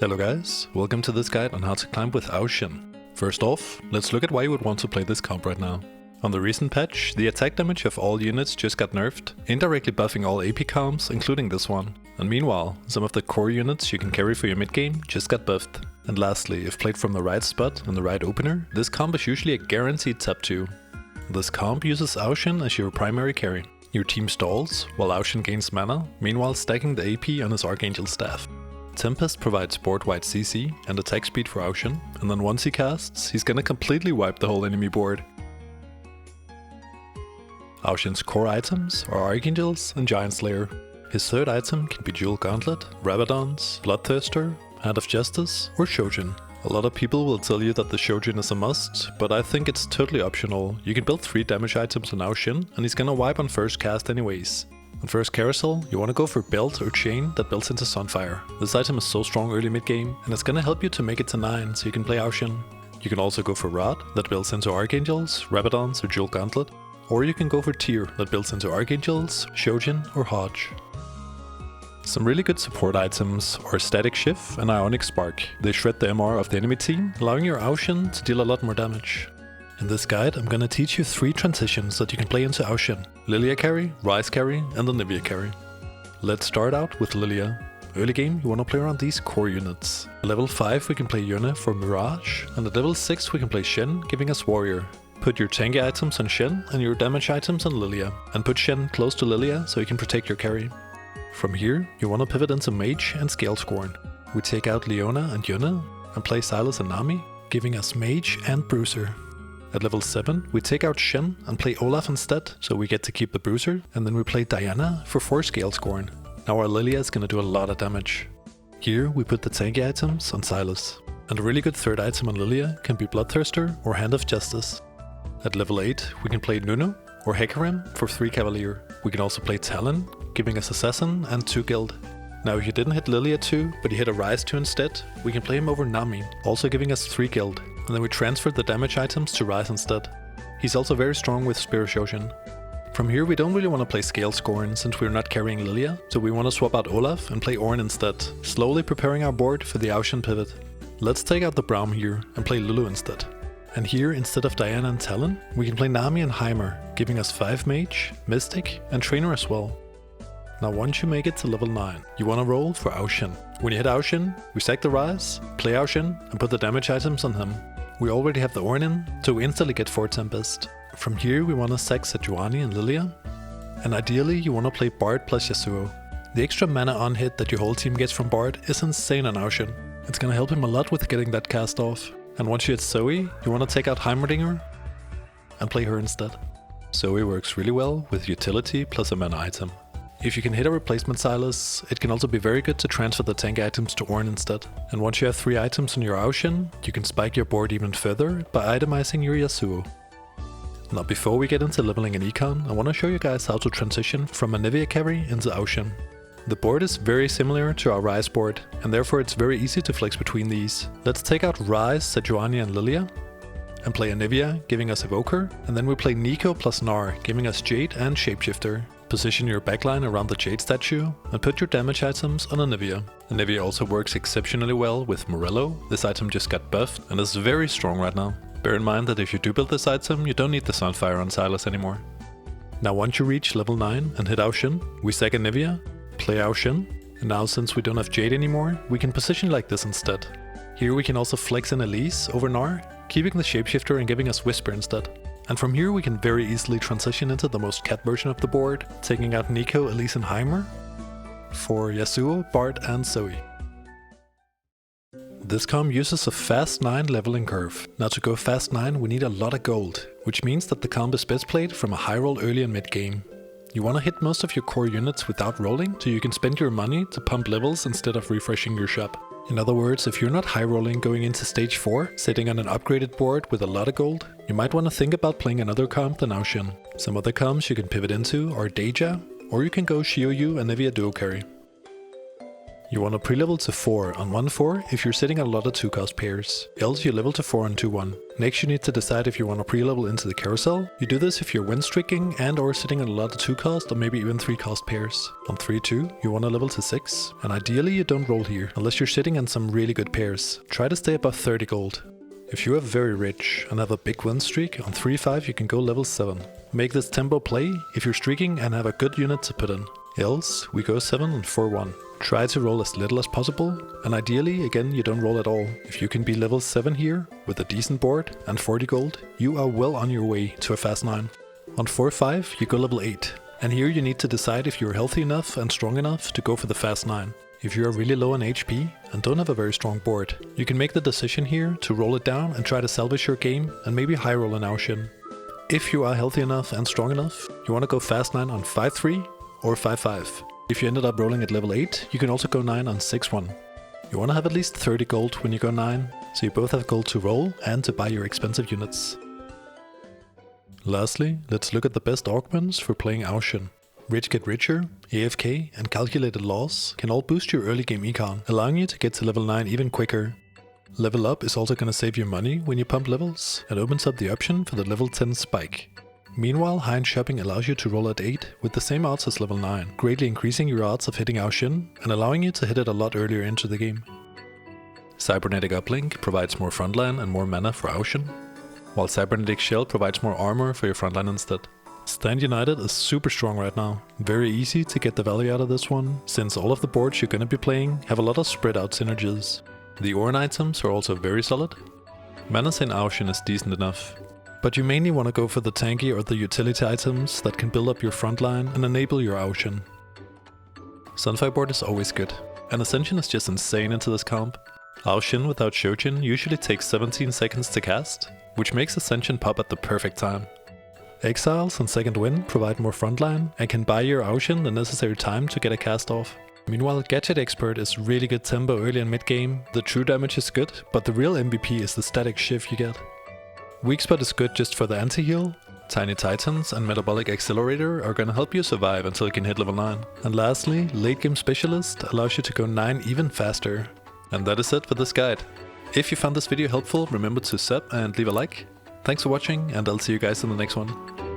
Hello guys, welcome to this guide on how to climb with Ao Shin. First off, let's look at why you would want to play this comp right now. On the recent patch, the attack damage of all units just got nerfed, indirectly buffing all AP comps, including this one. And meanwhile, some of the core units you can carry for your mid game just got buffed. And lastly, if played from the right spot and the right opener, this comp is usually a guaranteed top 2. This comp uses Ao Shin as your primary carry. Your team stalls, while Ao Shin gains mana, meanwhile stacking the AP on his Archangel staff. Tempest provides board-wide CC and attack speed for Ao Shin, and then once he casts, he's gonna completely wipe the whole enemy board. Ao Shin's core items are Archangels and Giant Slayer. His third item can be Jewel Gauntlet, Rabadons, Bloodthirster, Hand of Justice, or Shojin. A lot of people will tell you that the Shojin is a must, but I think it's totally optional. You can build 3 damage items on Ao Shin, and he's gonna wipe on first cast anyways. On first Carousel, you wanna go for Belt or Chain that builds into Sunfire. This item is so strong early mid game, and it's gonna help you to make it to 9 so you can play Ao Shin. You can also go for Rod that builds into Archangels, Rabadons, or Jewel Gauntlet. Or you can go for Tyr that builds into Archangels, Shojin, or Hodge. Some really good support items are Static Shift and Ionic Spark. They shred the MR of the enemy team, allowing your Ao Shin to deal a lot more damage. In this guide, I'm gonna teach you 3 transitions that you can play into Ao Shin: Lilia Carry, Ryze Carry, and Annivia Carry. Let's start out with Lilia. Early game, you wanna play around these core units. At level 5 we can play Yone for Mirage, and at level 6 we can play Shen, giving us Warrior. Put your tanky items on Shen and your damage items on Lilia, and put Shen close to Lilia so you can protect your carry. From here, you wanna pivot into Mage and Scalescorn. We take out Leona and Yone and play Sylas and Nami, giving us Mage and Bruiser. At level 7, we take out Shen and play Olaf instead, so we get to keep the Bruiser, and then we play Diana for 4 Scalescorn. Now our Lilia is gonna do a lot of damage. Here, we put the tanky items on Sylas. And a really good third item on Lilia can be Bloodthirster or Hand of Justice. At level 8, we can play Nunu or Hecarim for 3 Cavalier. We can also play Talon, giving us Assassin and 2 Guild. Now if you didn't hit Lilia 2, but you hit a Ryze 2 instead, we can play him over Nami, also giving us 3 Guild. And then we transfer the damage items to Ryze instead. He's also very strong with Spirit Shojin. From here we don't really want to play Scalescorn since we're not carrying Lilia, so we want to swap out Olaf and play Ornn instead, slowly preparing our board for the Ao Shin pivot. Let's take out the Braum here and play Lulu instead. And here, instead of Diana and Talon, we can play Nami and Heimer, giving us 5 Mage, Mystic, and Trainer as well. Now once you make it to level 9, you wanna roll for Ao Shin. When you hit Ao Shin, we sack the Ryze, play Ao Shin, and put the damage items on him. We already have the Ornn in, so we instantly get 4 Tempest. From here we wanna sack Sejuani and Lilia, and ideally you wanna play Bard plus Yasuo. The extra mana on hit that your whole team gets from Bard is insane on Ao Shin. It's gonna help him a lot with getting that cast off. And once you hit Zoe, you want to take out Heimerdinger and play her instead. Zoe works really well with utility plus a mana item. If you can hit a replacement Sylas, it can also be very good to transfer the tank items to Ornn instead. And once you have 3 items on your Ao Shin, you can spike your board even further by itemizing your Yasuo. Now before we get into leveling an Econ, I want to show you guys how to transition from Annivia Carry into Ao Shin. The board is very similar to our Ryze board, and therefore it's very easy to flex between these. Let's take out Ryze, Sejuani and Lilia, and play Annivia, giving us Evoker, and then we play Nico plus Gnar, giving us Jade and Shapeshifter. Position your backline around the Jade statue, and put your damage items on Annivia. Annivia also works exceptionally well with Morello. This item just got buffed, and is very strong right now. Bear in mind that if you do build this item, you don't need the Sunfire on Sylas anymore. Now once you reach level 9 and hit Ao Shin, we sack Annivia, play Ao Shin, and now since we don't have Jade anymore, we can position like this instead. Here we can also flex in Elise over Gnar, keeping the Shapeshifter and giving us Whisper instead. And from here we can very easily transition into the most cat version of the board, taking out Nico, Elise and Heimer for Yasuo, Bard and Zoe. This comp uses a fast 9 leveling curve. Now to go fast 9 we need a lot of gold, which means that the comp is best played from a high roll early and mid game. You want to hit most of your core units without rolling, so you can spend your money to pump levels instead of refreshing your shop. In other words, if you're not high rolling going into stage 4, sitting on an upgraded board with a lot of gold, you might want to think about playing another comp than Ao Shin. Some other comps you can pivot into are Deja, or you can go Shioyu and Annivia duo carry. You want to pre-level to 4 on 1-4 if you're sitting on a lot of 2-cost pairs, else you level to 4 on 2-1. Next you need to decide if you want to pre-level into the Carousel. You do this if you're win streaking and or sitting on a lot of 2-cost or maybe even 3-cost pairs. On 3-2 you want to level to 6, and ideally you don't roll here, unless you're sitting on some really good pairs. Try to stay above 30 gold. If you are very rich and have a big win streak, on 3-5 you can go level 7. Make this tempo play if you're streaking and have a good unit to put in. Else, we go 7 and 4-1. Try to roll as little as possible, and ideally, again, you don't roll at all. If you can be level 7 here, with a decent board and 40 gold, you are well on your way to a fast 9. On 4-5, you go level 8, and here you need to decide if you're healthy enough and strong enough to go for the fast 9. If you are really low on HP and don't have a very strong board, you can make the decision here to roll it down and try to salvage your game and maybe high roll an Ao Shin. If you are healthy enough and strong enough, you want to go fast 9 on 5-3 or 5-5. If you ended up rolling at level 8, you can also go 9 on 6-1. You want to have at least 30 gold when you go 9, so you both have gold to roll and to buy your expensive units. Lastly, let's look at the best augments for playing Ao Shin. Rich Get Richer, AFK and Calculated Loss can all boost your early game econ, allowing you to get to level 9 even quicker. Level Up is also going to save you money when you pump levels and opens up the option for the level 10 spike. Meanwhile, high-end shopping allows you to roll at 8 with the same odds as level 9, greatly increasing your odds of hitting Ao Shin and allowing you to hit it a lot earlier into the game. Cybernetic Uplink provides more frontline and more mana for Ao Shin, while Cybernetic Shell provides more armor for your frontline instead. Stand United is super strong right now, very easy to get the value out of this one, since all of the boards you're gonna be playing have a lot of spread out synergies. The Orin items are also very solid. Mana in Ao Shin is decent enough, but you mainly want to go for the tanky or the utility items that can build up your frontline and enable your Ao Shin. Sunfire board is always good, and Ascension is just insane into this comp. Ao Shin without Shojin usually takes 17 seconds to cast, which makes Ascension pop at the perfect time. Exiles and Second Wind provide more frontline and can buy your Ao Shin the necessary time to get a cast off. Meanwhile, Gadget Expert is really good tempo early and mid game. The true damage is good, but the real MVP is the static shift you get. Weak Spot is good just for the anti-heal. Tiny Titans and Metabolic Accelerator are gonna help you survive until you can hit level 9. And lastly, Late Game Specialist allows you to go 9 even faster. And that is it for this guide. If you found this video helpful, remember to sub and leave a like. Thanks for watching, and I'll see you guys in the next one.